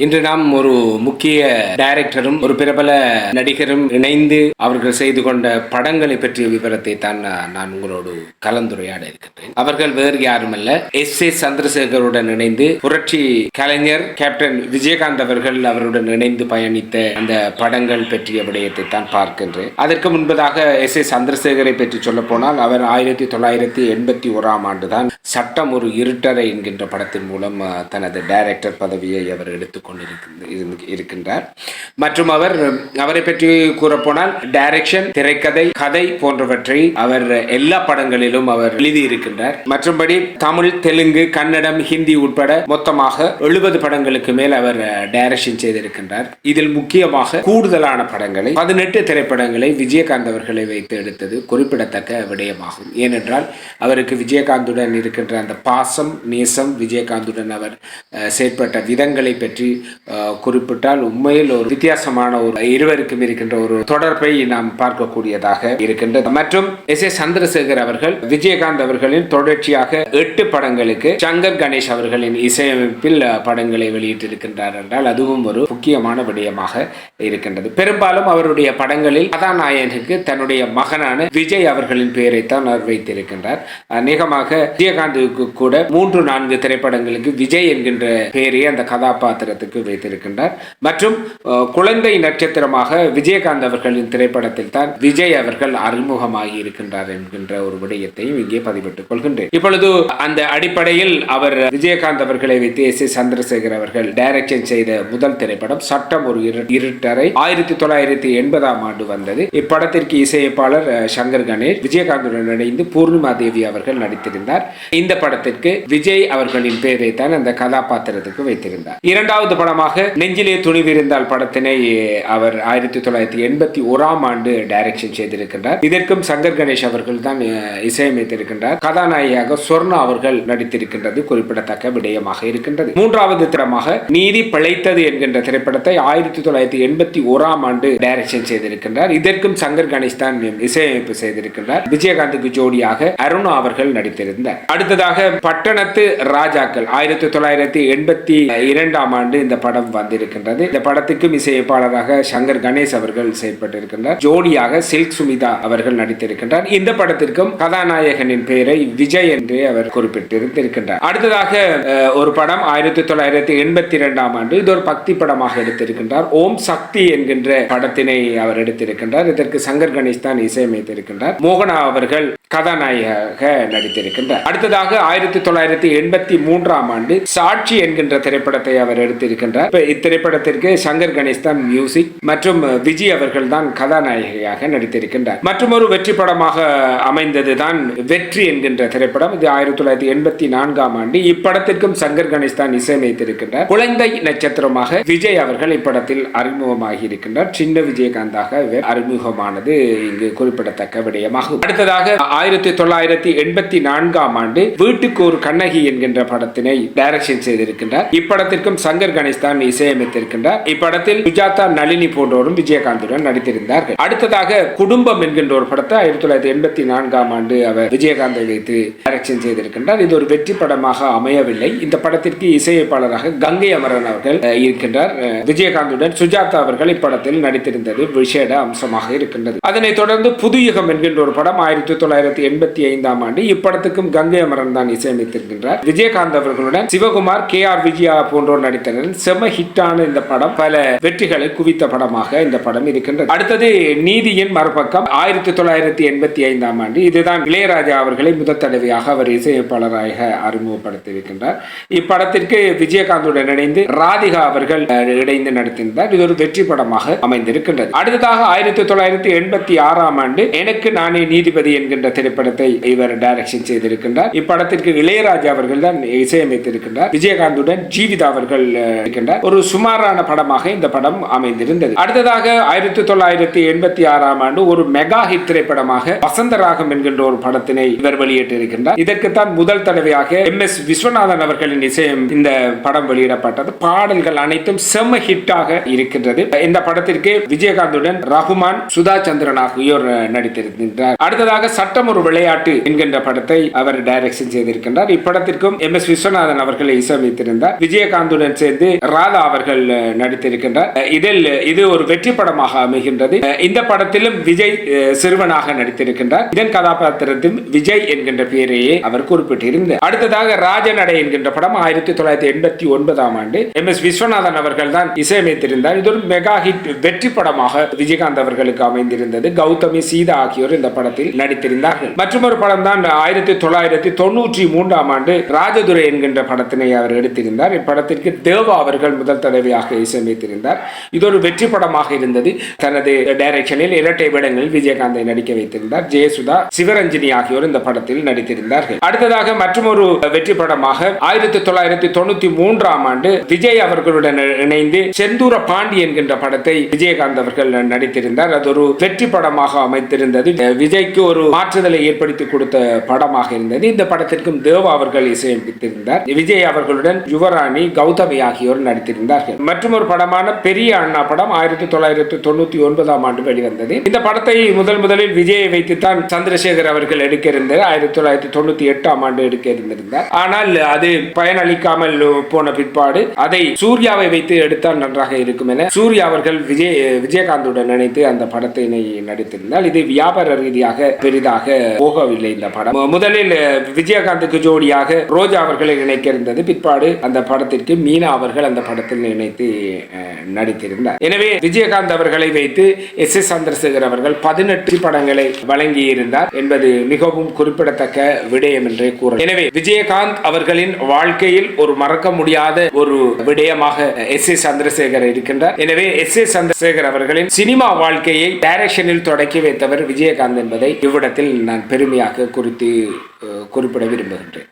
இன்று நாம் ஒரு முக்கிய டைரக்டரும் ஒரு பிரபல நடிகரும் இணைந்து அவர்கள் செய்து கொண்ட படங்களை பற்றிய விவரத்தை தான் நான் உங்களோடு கலந்துரையாட இருக்கின்றேன். அவர்கள் வேறு யாருமல்ல, S.A. சந்திரசேகருடன் இணைந்து புரட்சி கலைஞர் கேப்டன் விஜயகாந்த் அவர்கள் அவருடன் இணைந்து பயணித்த அந்த படங்கள் பற்றிய விடயத்தை தான் பார்க்கின்றேன். அதற்கு முன்பதாக S.A. சந்திரசேகரை பற்றி சொல்ல போனால் அவர் 1981 ஆண்டு தான் சட்டம் ஒரு இருட்டறை என்கின்ற படத்தின் மூலம் தனது டைரக்டர் பதவியை அவர் எடுத்துக் இருக்கின்றார். மற்றும் அவரை பற்றி கூறப்போனால் டைரக்ஷன், திரைக்கதை, கதை போன்றவற்றை அவர் எல்லா படங்களிலும் அவர் எழுதியிருக்கின்றார். மற்றும்படி தமிழ், தெலுங்கு, கன்னடம், ஹிந்தி உட்பட மொத்தமாக 70 படங்களுக்கு மேல் அவர் டைரக்ஷன் செய்திருக்கின்றார். இதில் முக்கியமாக கூடுதலான படங்களை 18 திரைப்படங்களை விஜயகாந்த் அவர்களை வைத்து எடுத்தது குறிப்பிடத்தக்க விடயமாகும். ஏனென்றால் அவருக்கு விஜயகாந்துடன் இருக்கின்ற அந்த பாசம், நேசம், விஜயகாந்துடன் அவர் செயற்பட்ட விதங்களை பற்றி குறிப்பிட்டால் உண்மையில் ஒரு வித்தியாசமான ஒரு இருவருக்கும் இருக்கின்ற ஒரு தொடர்பை நாம் பார்க்கக்கூடியதாக இருக்கின்றது. மற்றும் S.A. சந்திரசேகர் அவர்கள் விஜயகாந்த் அவர்களின் தொடர்ச்சியாக 8 படங்களுக்கு சங்கர் கணேஷ் அவர்களின் இசையமைப்பில் படங்களை வெளியிட்டிருக்கின்றார் என்றால் அதுவும் ஒரு முக்கியமான விடயமாக இருக்கின்றது. பெரும்பாலும் அவருடைய படங்களில் கதாநாயகனுக்கு தன்னுடைய மகனான விஜய் அவர்களின் பெயரைத்தான் அவர் வைத்திருக்கின்றார். அநேகமாக விஜயகாந்துக்கு கூட 3-4 திரைப்படங்களுக்கு விஜய் என்கின்ற பெயரை அந்த கதாபாத்திரத்துக்கு வைத்திருக்கின்றார். மற்றும் குழந்தை நட்சத்திரமாக விஜயகாந்த் அவர்களின் திரைப்படத்தில் தான் விஜய் அவர்கள் அறிமுகமாகி இருக்கின்றார் என்கின்ற ஒரு விடயத்தையும் இங்கே பதிவிட்டுக் கொள்கின்றேன். இப்பொழுது அந்த அடிப்படையில் அவர் விஜயகாந்த் அவர்களை வைத்து S.A. சந்திரசேகர் அவர்கள் டைரக்ஷன் செய்த முதல் திரைப்படம் சட்டம் ஒரு இருட்டறை 1980 ஆண்டு வந்தது. இப்படத்திற்கு இசையமைப்பாளர் சங்கர் கணேஷ் விஜயகாந்துடன் இணைந்து பூர்ணிமா தேவி அவர்கள் நடித்திருந்தார். இந்த படத்திற்கு விஜய் அவர்களின் பெயரை தான் அந்த கதாபாத்திரத்துக்கு வைத்திருந்தார். இரண்டாவது படமாக நெஞ்சிலே துணிவிருந்தால் படத்தினை அவர் 1981 ஆண்டு டைரக்ஷன் செய்திருக்கின்றார். இதற்கும் சங்கர் கணேஷ் அவர்கள் தான் இசையமைத்திருக்கின்றார். கதாநாயகியாக சொர்ணா அவர்கள் நடித்திருக்கின்றது குறிப்பிடத்தக்க விடயமாக இருக்கின்றது. மூன்றாவது திரைப்படமாக நீதி பிழைத்தது என்கின்ற திரைப்படத்தை 1981 ஆண்டு டைரக்ஷன் செய்திருக்கின்றார். இதற்கும் சங்கர் கணேஷ் தான் இசையமைப்பு செய்திருக்கின்றார். விஜயகாந்துக்கு ஜோடியாக அருணா அவர்கள் நடித்திருந்தார். அடுத்ததாக பட்டணத்து ராஜாக்கள் 1982 ஆண்டு இந்த படம் வந்திருக்கின்றது. இந்த படத்துக்கும் இசையமைப்பாளராக சங்கர் கணேஷ் அவர்கள் செயல்பட்டிருக்கின்றார். ஜோடியாக சில்க் சுமிதா அவர்கள் நடித்திருக்கின்றார். இந்த படத்திற்கும் கதாநாயகனின் பெயரை விஜய் என்று அவர் குறிப்பிட்டிருக்கின்றார். அடுத்ததாக ஒரு படம் 1982 ஆண்டு இது ஒரு பக்தி படமாக எடுத்திருக்கின்றார். ஓம் சக்தி என்கின்ற படத்தினை அவர் எடுத்திருக்கின்றார். இதற்கு சங்கர் கணேஷ் தான் இசையமைத்திருக்கின்றார். மோகனா அவர்கள் கதாநாயக நடித்திருக்கின்றார். அடுத்ததாக 1983 ஆண்டு சாட்சி என்கின்ற திரைப்படத்தை அவர் எடுத்திருக்கின்றார். இத்திரைப்படத்திற்கு சங்கர் கணேஷ் தான் மியூசிக் மற்றும் விஜய் அவர்கள் தான் கதாநாயகியாக நடித்திருக்கின்றார். மற்றும் ஒரு வெற்றி படமாக அமைந்தது தான் வெற்றி என்கின்ற திரைப்படம். இது 1984 ஆண்டு. இப்படத்திற்கும் சங்கர் கணேஷ் தான் இசையமைத்திருக்கின்றார். குழந்தை நட்சத்திரமாக விஜய் அவர்கள் இப்படத்தில் அறிமுகமாகி இருக்கின்றார். சின்ன விஜயகாந்தாக அறிமுகமானது இங்கு குறிப்பிடத்தக்க விடயமாகும். அடுத்ததாக 1984 ஆண்டு வீட்டுக்கு ஒரு கண்ணகி என்கின்ற படத்தினை டைரக்ஷன் செய்திருக்கின்றார். இப்படத்திற்கும் சங்கர் கணேஷ் தான் இசையமைத்திருக்கின்றார். இப்படத்தில் சுஜாதா, நளினி போன்றோரும் விஜயகாந்துடன் நடித்திருந்தார்கள். அடுத்ததாக குடும்பம் என்கின்ற ஒரு படத்தை 1984 ஆண்டு அவர் விஜயகாந்தை வைத்து டைரக்ஷன் செய்திருக்கின்றார். இது ஒரு வெற்றி படமாக அமையவில்லை. இந்த படத்திற்கு இசையமைப்பாளராக கங்கை அமரன் அவர்கள் இருக்கின்றார். விஜயகாந்துடன் சுஜாதா அவர்கள் இப்படத்தில் நடித்திருந்தது விசேட அம்சமாக இருக்கின்றது. அதனைத் தொடர்ந்து புதுயுகம் என்கின்ற ஒரு படம் 1985 ஆண்டு. இப்படத்துக்கும் கங்கை அமரன் தான் இசையமைத்திருக்கின்றார். விஜயகாந்த் அவர்களுடன் சிவகுமார், K.R. விஜயா போன்றோர் நடித்தனர். செம ஹிட்டான இந்த படம் பல வெற்றிகளை குவித்த படமாக இந்த படம் இருக்கின்றது. அடுத்தது நீதியின் மறுபக்கம் 1985 ஆண்டு. இதுதான் இளையராஜா அவர்களை முதல் தடவையாக அவர் இசையமைப்பாளராக அறிமுகப்படுத்தியிருக்கின்றார். இப்படத்திற்கு விஜயகாந்துடன் இணைந்து ராதிகா அவர்கள் இணைந்து நடித்திருந்தார். இது ஒரு வெற்றி படமாக அமைந்திருக்கின்றது. அடுத்ததாக 1986 ஆண்டு எனக்கு நானே நீதிபதி என்கின்ற திரைப்படத்தை இவர் டைரக்ஷன் செய்திருக்கின்றார். இப்படத்திற்கு இளையராஜா அவர்கள் தான் இசையமைத்திருக்கின்றார். விஜயகாந்துடன் ஜீவிதா அவர்கள் இருக்கின்றார். ஒரு சுமாரான படமாக இந்த படம் அமைந்திருந்தது. அடுத்ததாக 1986 ஆண்டு ஒரு மெகா ஹிட் திரைப்படமாக வசந்தராகம் என்கின்ற ஒரு படத்தினை இவர் வெளியிட்டிருக்கின்றார். இதற்குத்தான் முதல் தடவையாக MS விஸ்வநாதன் அவர்களின் இசையம் இந்த படம் வெளியிடப்பட்டது. பாடல்கள் அனைத்தும் செம ஹிட்டாக இருக்கின்றது. இந்த படத்திற்கு விஜயகாந்துடன் ரகுமான், சுதா சந்திரன் ஆகியோர் நடித்திருக்கின்றார். அடுத்ததாக சட்டம் ஒரு விளையாட்டு என்கின்ற படத்தை அவர் டைரக்ஷன் செய்திருக்கின்றார். இப்படத்திற்கும் MS விஸ்வநாதன் அவர்களை இசையமைத்திருந்தார். விஜயகாந்துடன் சேர்ந்து இணைந்து ராதா அவர்கள் நடித்திருக்கின்றார். இது ஒரு வெற்றி படமாக அமைகின்றது. இந்த படத்திலும் விஜய் சிறுவனாக நடித்திருக்கின்றார். இதன் கதாபாத்திரத்தில் விஜய் என்கின்ற பெயரையே அவர் குறிப்பிட்டிருந்தார். அடுத்ததாக ராஜநடை என்கின்ற படம் 1989 MS விஸ்வநாதன் அவர்கள் தான் இசையமைத்திருந்தார். இது ஒரு மெகா ஹிட் வெற்றி படமாக விஜயகாந்த் அவர்களுக்கு அமைந்திருந்தது. கௌதமி, சீதா ஆகியோர் இந்த படத்தில் நடித்திருந்தார்கள். மற்றொரு படம் தான் 1993 ராஜதுரை என்கின்ற படத்தினை அவர் எடுத்திருந்தார். இப்படத்திற்கு தேவா அவர்கள் முதல் தடவையாக இசையமைத்திருந்தார். இது ஒரு வெற்றி படமாக இருந்தது. தனது டைரக்ஷனில் இரட்டை வேடங்களில் விஜயகாந்தை நடிக்க வைத்திருந்தார். ஜெயசுதா, சிவரஞ்சனி ஆகியோர் இந்த படத்தில் நடித்திருந்தார்கள். அடுத்ததாக மற்றொரு வெற்றி படமாக 1993 விஜய் அவர்களுடன் இணைந்து செந்தூர பாண்டி என்கின்ற படத்தை விஜயகாந்த் அவர்கள் நடித்திருந்தார். அது ஒரு வெற்றி படமாக அமைத்திருந்தது. விஜய்க்கு ஒரு மாற்றுதலை ஏற்படுத்தி கொடுத்த படமாக இருந்தது. இந்த படத்திற்கும் தேவா அவர்கள் இசையமைத்திருந்தார். விஜய் அவர்களுடன் யுவராணி, கௌதமி ஆகியோர் நடித்திருந்தார்கள். மற்றொரு படமான பெரிய அண்ணா படம் 1999 வெளிவந்தது. இந்த படத்தை முதலில் விஜயை வைத்துத்தான் சந்திரசேகர் அவர்கள் எடுக்க இருந்தார். 1998 எடுக்க இருந்திருந்தார். ஆனால் அது பயனளிக்காமல் போன பிற்பாடு அதை சூர்யாவை வைத்து எடுத்தால் நன்றாக இருக்கும் என சூர்யா அவர்கள் விஜயகாந்துடன் நினைத்து அந்த படத்தை நடித்திருந்தால் இது வியாபார ரீதியாக பெரிதாக போகவில்லை. இந்த படம் முதலில் விஜயகாந்துக்கு ஜோடியாக ரோஜா அவர்களை இணைக்க இருந்தது. பிற்பாடு அந்த படத்திற்கு மீனா அவர்கள் அந்த படத்தில் இணைத்து நடித்திருந்தார். எனவே விஜயகாந்த் அவர்களை வைத்து SS சந்திரசேகர் அவர்கள் 18 படங்களை வழங்கி இருந்தார் என்பது மிகவும் குறிப்பிடத்தக்க விடயம் என்றே கூற. எனவே விஜயகாந்த் அவர்களின் வாழ்க்கையில் ஒரு மறக்க முடியாத ஒரு விடயமாக SS சந்திரசேகர் இருக்கின்றார். எனவே SS சந்திரசேகர் அவர்களின் சினிமா வாழ்க்கையை டைரக்ஷனில் தொடக்கி வைத்தவர் விஜயகாந்த் என்பதை இவ்விடத்தில் நான் பெருமையாக குறிப்பிட விரும்புகின்றேன்.